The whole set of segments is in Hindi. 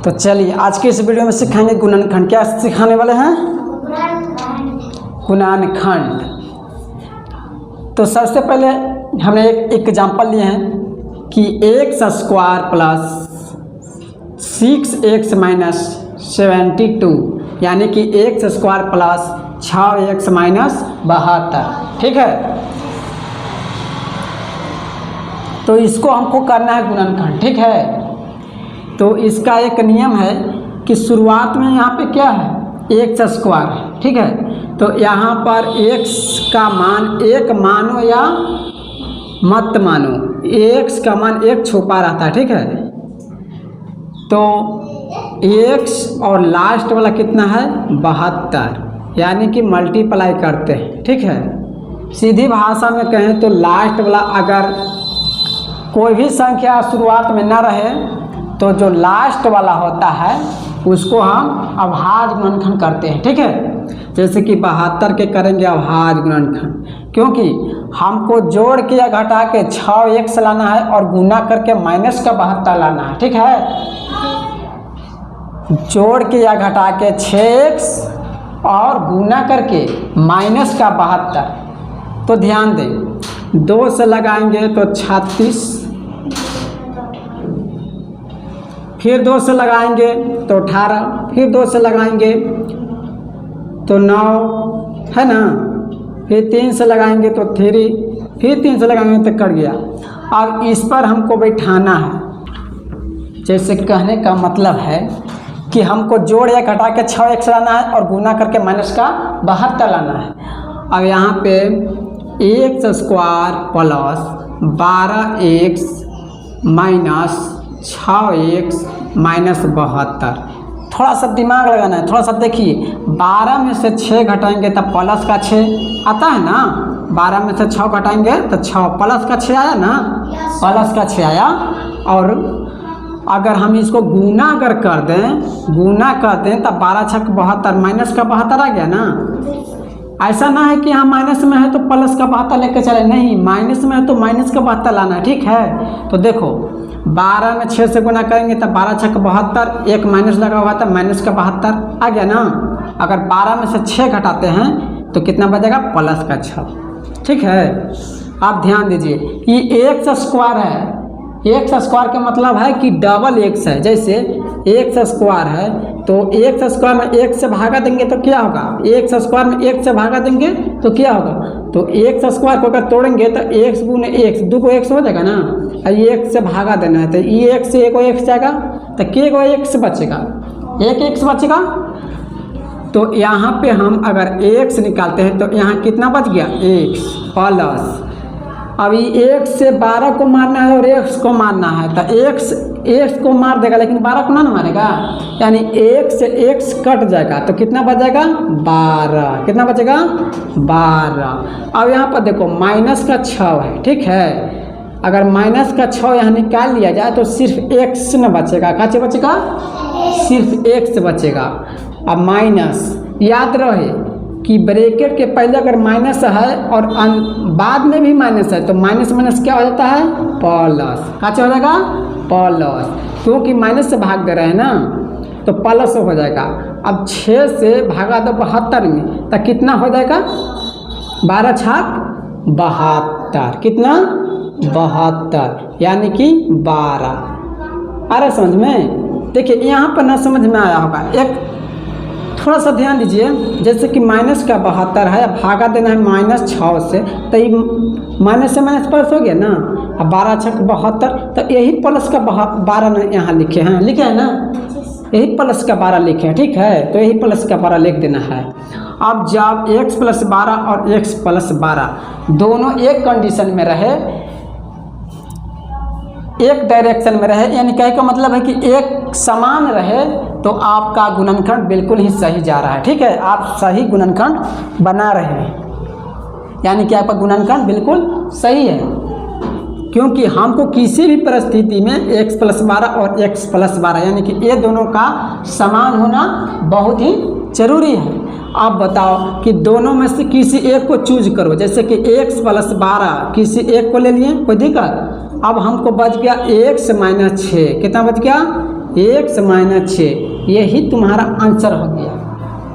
तो चलिए आज के इस वीडियो में सिखाएंगे गुणनखंड। क्या सिखाने वाले हैं? गुणनखंड। तो सबसे पहले हमने एक एग्जाम्पल लिए हैं कि x square plus 6x minus 72 यानी कि x square plus 6x minus 72। ठीक है, तो इसको हमको करना है गुणनखंड। ठीक है, तो इसका एक नियम है कि शुरुआत में यहाँ पे क्या है, एक्स स्क्वायर है। ठीक है, तो यहाँ पर एक्स का मान एक मानो या मत मानो, एक्स का मान एक छुपा रहता है। ठीक है, तो एक्स और लास्ट वाला कितना है 72, यानी कि मल्टीप्लाई करते हैं। ठीक है, सीधी भाषा में कहें तो लास्ट वाला अगर कोई भी संख्या शुरुआत में न रहे तो जो लास्ट वाला होता है उसको हम अभाज्य गुणनखंड करते हैं। ठीक है, जैसे कि 72 के करेंगे अभाज्य गुणनखंड, क्योंकि हमको जोड़ के या घटा के 6x लाना है और गुना करके माइनस का 72 लाना है। ठीक है, जोड़ के या घटा के 6x और गुना करके माइनस का 72। तो ध्यान दें, 2 से लगाएंगे तो 36, फिर 2 से लगाएंगे तो 18, फिर 2 से लगाएंगे तो 9 है ना, फिर 3 से लगाएंगे तो 3, फिर 3 से लगाएंगे तो कट गया। अब इस पर हमको बैठाना है। जैसे कहने का मतलब है कि हमको जोड़ या घटा के 6x लाना है और गुना करके माइनस का 72 लाना है। अब यहाँ पे x square plus 12x minus 6x minus 72। थोड़ा सा दिमाग लगाना है, थोड़ा सा देखिए। 12 में से 6 घटाएंगे तब प्लस का 6 आता है ना, 12 में से 6 घटाएंगे तो 6 प्लस का 6 आया ना, प्लस का 6 आया। और अगर हम इसको गुना अगर कर दें तब 12 6 72 माइनस का 72 आ गया ना। ऐसा ना है कि हम माइनस में है तो प्लस का 72 लेकर चले, नहीं, माइनस में है तो माइनस का 72 लाना है। ठीक है, तो देखो 12 में 6 से गुना करेंगे तब 12 6 72, एक माइनस लगा हुआ था, माइनस का 72 आ गया ना। अगर 12 में से 6 घटाते हैं तो कितना बचेगा, प्लस का 6। ठीक है, आप ध्यान दीजिए, ये एक्स स्क्वायर है। एक्स स्क्वायर का मतलब है कि डबल एक्स है। जैसे एक्स स्क्वायर है तो एक्स स्क्वायर में 1 से भागा देंगे तो क्या होगा, एक्स स्क्वायर में 1 से भागा देंगे तो क्या होगा, तो एक्स स्क्वायर को अगर तोड़ेंगे तो x गुने x, 2 को x हो जाएगा ना। ये 1 से भागा देना है तो ये 1 से 1 को x जाएगा तो k को x बचेगा, 1 x बचेगा। तो यहाँ पे हम अगर x निकालते हैं तो यहाँ कितना बच गया, x प्लस, अभी 1 से 12 को मारना है और x को मारना है तो x को मार देगा लेकिन 12 को ना मारेगा, यानी 1 से x कट जाएगा तो कितना बचेगा 12, कितना बचेगा 12। अब यहाँ पर देखो माइनस का 6 है। ठीक है, अगर माइनस का 6 यहाँ निकाल लिया जाए तो सिर्फ x न बचेगा, क्या बचेगा, सिर्फ x बचेगा। अब माइनस, याद रहे कि ब्रैकेट के पहले अगर माइनस है और बाद में भी माइनस है तो माइनस माइनस क्या हो जाता है, प्लस, क्या हो जाएगा, प्लस, क्योंकि माइनस से भाग दे रहे हैं ना तो प्लस हो जाएगा। अब 6 से भागा दो 72 में तो कितना हो जाएगा, 12 छक 72, कितना 72, यानी कि 12। अरे समझ में, देखिए यहाँ पर ना समझ में आया होगा, एक थोड़ा सा ध्यान दीजिए। जैसे कि माइनस का 72 है, भागा देना है माइनस 6 से तो ये माइनस से माइनस प्लस हो गया ना। अब 12 6 72, तो यही प्लस का 12 यहाँ लिखे हैं, लिखे हैं ना, यही प्लस का 12 लिखे हैं। ठीक है, तो यही प्लस का 12 लिख देना है। अब जब x प्लस 12 और x प्लस 12 दोनों एक कंडीशन में रहे, एक डायरेक्शन में रहे, यानी कहने का मतलब है कि एक समान रहे, तो आपका गुणनखंड बिल्कुल ही सही जा रहा है। ठीक है, आप सही गुणनखंड बना रहे हैं, यानी कि आपका गुणनखंड बिल्कुल सही है, क्योंकि हमको किसी भी परिस्थिति में x प्लस 12 और x प्लस 12 यानी कि ये दोनों का समान होना बहुत ही जरूरी है। आप बताओ कि दोनों में से किसी एक को चूज करो, जैसे कि x प्लस 12 किसी एक को ले लिए, कोई दिक्कत। अब हमको बच गया x माइनस 6, कितना बच गया x माइनस 6, यही तुम्हारा आंसर हो गया।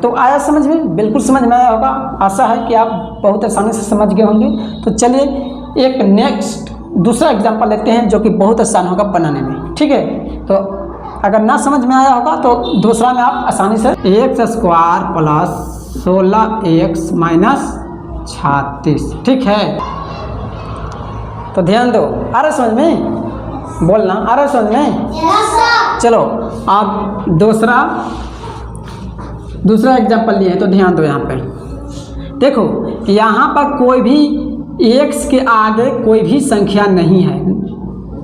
तो आया समझ में? बिल्कुल समझ में आया होगा। आशा है कि आप बहुत आसानी से समझ गए होंगे। तो चलिए एक नेक्स्ट दूसरा एग्जांपल लेते हैं जो कि बहुत आसान होगा बनाने में, ठीक है। तो अगर ना समझ में आया होगा तो दूसरा में आप आसानी से x square plus 16x minus 36, ठीक है। तो ध्यान दो, आ रहा समझ में? बोलना आ रहा समझ में? चलो आप दूसरा एग्जांपल लिए हैं तो ध्यान दो। यहाँ पे देखो, यहाँ पर कोई भी x के आगे कोई भी संख्या नहीं है,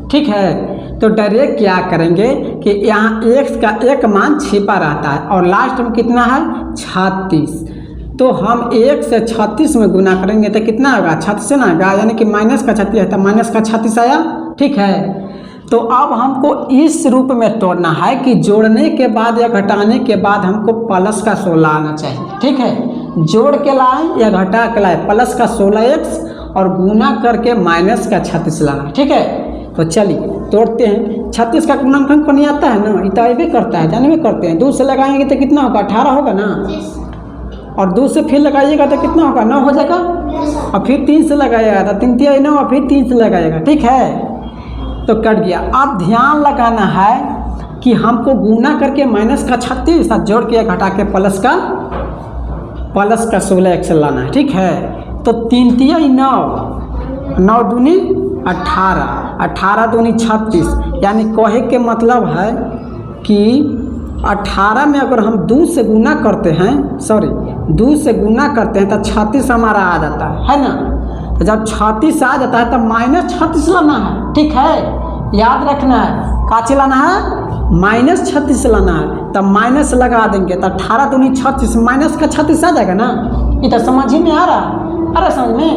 ठीक है। तो डायरेक्ट क्या करेंगे कि यहाँ x का एक मान छिपा रहता है और लास्ट में कितना है 36। तो हम 1 से 36 में गुना करेंगे तो कितना होगा 36 से ना आएगा, यानी कि माइनस का 36 है तो माइनस का 36 आया, ठीक है। तो अब हमको इस रूप में तोड़ना है कि जोड़ने के बाद या घटाने के बाद हमको प्लस का 16 आना चाहिए, ठीक है। जोड़ के लाए या घटा के लाए, प्लस का 16x और गुना करके माइनस का 36 लाना, ठीक है। तो चलिए तोड़ते हैं। 36 का गुणनखंड को नहीं आता है ना, इतना भी करता है, जानवे करते हैं। 2 से लगाएंगे तो कितना होगा 18 होगा ना, और 2 से फिर लगाइएगा तो कितना होगा 9 हो जाएगा, और फिर 3 से लगाइएगा तो 3 3 9 और फिर 3 से लगाइएगा, ठीक है। तो कट गया। अब ध्यान लगाना है कि हमको गुना करके माइनस का 36 और जोड़ के घटा के प्लस का 16x लाना है, ठीक है। तो 3 3 9, 9 दूनी 18, 18 दूनी 36, यानी कहे के मतलब है कि 18 में अगर हम 2 से गुना करते हैं, 2 से गुना करते हैं तो 36 हमारा आ जाता है ना। तो जब 36 आ जाता है तो माइनस 36 लाना है, ठीक है। याद रखना है का चलाना है, माइनस 36 लाना है। तब माइनस लगा देंगे तो 18 दूनी 36, माइनस का 36 आ जाएगा ना। ये तो समझ ही में आ रहा समझ में?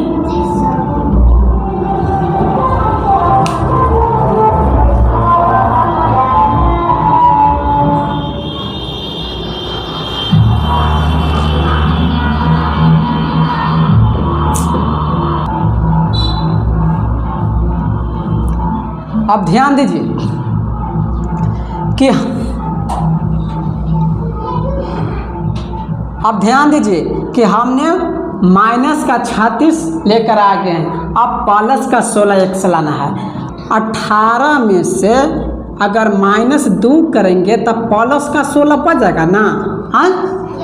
अब ध्यान दीजिए कि हमने माइनस का 36 लेकर आ गए हैं। अब प्लस का 16x लाना है। 18 में से अगर माइनस 2 करेंगे तब प्लस का 16 बच जाएगा ना, हाँ।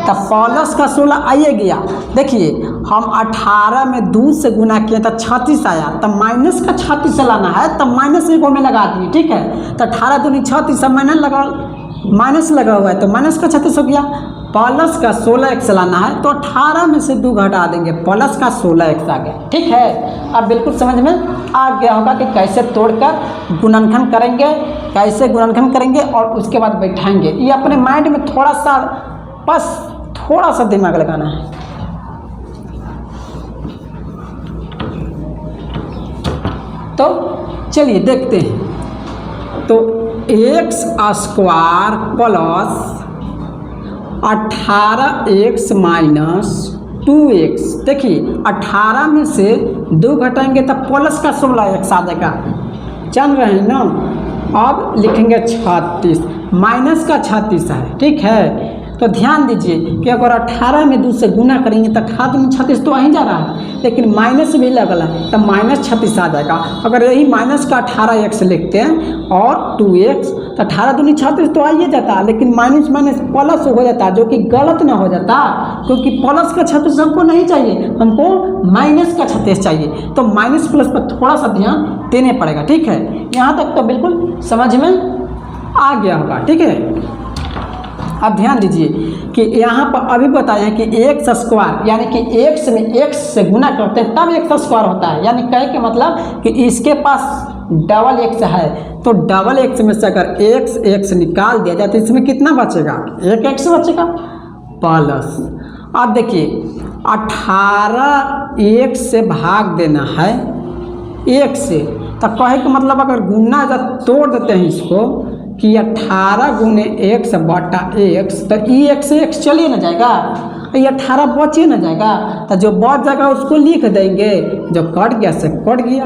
तब प्लस का 16 आइए गया। देखिए हम 18 में 2 से गुना किए तो 36 आया, तब माइनस का 36 लाना है, तब माइनस 1 में लगा दिए, ठीक है। तो 18 दूनी 36, माइनस लगा हुआ है तो माइनस का 36 हो गया। प्लस का 16x लाना है तो 18 में से 2 घटा देंगे, प्लस का 16x आ गया, ठीक है। अब बिल्कुल समझ में आ गया होगा कि कैसे तोड़कर गुणनखंड करेंगे, कैसे गुणनखंड करेंगे और उसके बाद बैठाएंगे। ये अपने माइंड में थोड़ा सा, बस थोड़ा सा दिमाग लगाना है। तो चलिए देखते हैं। तो x square plus 18x minus 2x, देखिए 18 में से 2 घटाएंगे तो प्लस का 16x आ जाएगा, जान रहे हैं ना। अब लिखेंगे 36, माइनस का 36 है, ठीक है। तो ध्यान दीजिए कि अगर 18 में 2 से गुना करेंगे तो 18 में 36 तो वहीं जा रहा है, लेकिन माइनस भी लगल है तो माइनस 36 आ जाएगा। अगर यही माइनस का 18x लिखते हैं और 2x तो 18 दूनी 36 तो आइए जाता, लेकिन माइनस माइनस प्लस हो जाता, जो कि गलत ना हो जाता, क्योंकि प्लस का 36 हमको नहीं चाहिए, हमको माइनस का 36 चाहिए। तो माइनस प्लस पर थोड़ा सा ध्यान देने पड़ेगा, ठीक है। यहाँ तक तो बिल्कुल समझ में आ गया होगा, ठीक है। अब ध्यान दीजिए कि यहाँ पर अभी बताया है कि एक्स स्क्वायर, यानी कि एक्स में एक्स से गुना करते हैं तब एक्स स्क्वायर होता है। यानी कहे के मतलब कि इसके पास डबल एक्स है, तो डबल एक्स में से अगर एक्स एक्स निकाल दिया जाए तो इसमें कितना बचेगा, एक एक्स बचेगा प्लस। अब देखिए 18 एक से भाग देना है एक से, तो कहे के मतलब अगर गुना जब तोड़ देते हैं इसको कि 18 गुने x बटा x, तो ई x चलिए ना जाएगा, ये 18 बचे ना जाएगा, तो जो बच जाएगा उसको लिख देंगे, जो कट गया से कट गया,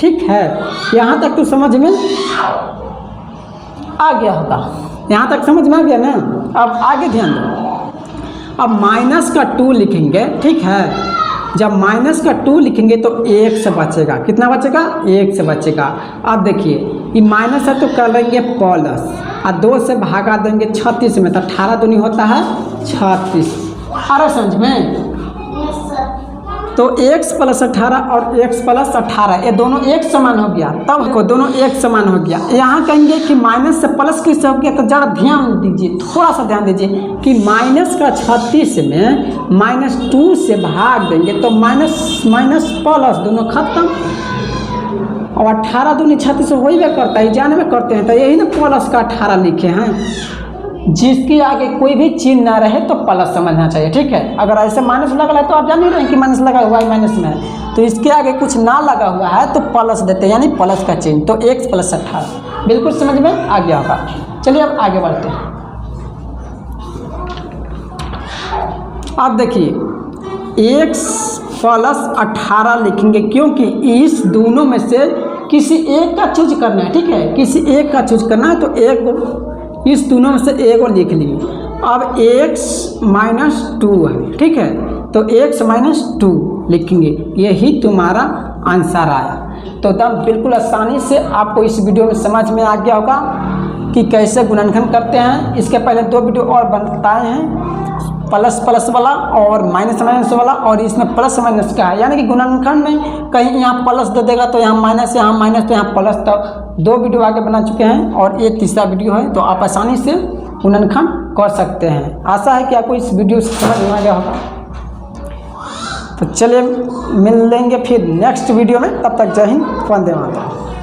ठीक है। यहाँ तक तो समझ में आ गया होगा। यहाँ तक समझ में आ गया ना। अब आगे ध्यान दो। अब माइनस का 2 लिखेंगे, ठीक है। जब माइनस का 2 लिखेंगे तो 1 से बचेगा। कितना बचेगा? 1 से बचेगा। अब देखिए ये माइनस है तो कर लेंगे प्लस, और 2 से भागा देंगे 36 में, तो 18 दूनी होता है 36। आ रहा समझ में? तो x प्लस 18 और x प्लस 18 ये दोनों एक समान हो गया। तब को दोनों एक समान हो गया। यहाँ कहेंगे कि माइनस से प्लस किससे हो गया, तो ज़रा ध्यान दीजिए, थोड़ा सा ध्यान दीजिए कि माइनस का 36 में -2 से भाग देंगे तो माइनस माइनस प्लस दोनों खत्म। और 18 दूनी 36 वही भी करता है, जाने में करते हैं, तो यही ना प्लस का 18 लिखे हैं। जिसके आगे कोई भी चिन्ह ना रहे तो प्लस समझना चाहिए, ठीक है। अगर ऐसे माइनस लगा है तो आप जान नहीं रहे कि माइनस लगा हुआ है, माइनस में है, तो इसके आगे कुछ ना लगा हुआ है तो प्लस देते हैं, यानी प्लस का चिन्ह। तो x प्लस 18 बिल्कुल समझ में आ गया होगा। चलिए अब आगे बढ़ते हैं। अब देखिए x प्लस 18 लिखेंगे, क्योंकि इस दोनों में से किसी एक का चूज करना है, ठीक है। किसी एक का चूज करना है तो एक इस दोनों में से एक और लिख लिए। अब x -2 है, ठीक है, तो x -2 लिखेंगे, यही तुम्हारा आंसर आया। तो तब बिल्कुल आसानी से आपको इस वीडियो में समझ में आ गया होगा कि कैसे गुणनखंड करते हैं। इसके पहले 2 वीडियो और बताए हैं, प्लस प्लस वाला और माइनस माइनस वाला, और इसमें प्लस माइनस का है, यानी कि गुणनखंड में कहीं यहाँ प्लस दे देगा तो यहाँ माइनस, यहाँ माइनस तो यहाँ प्लस। तो 2 वीडियो आगे बना चुके हैं और ये तीसरा वीडियो है, तो आप आसानी से गुणनखंड कर सकते हैं। आशा है कि आपको इस वीडियो से समझ में आ गया होगा। तो चलिए मिल लेंगे फिर नेक्स्ट वीडियो में, तब तक जय हिंद, वंदे मातरम।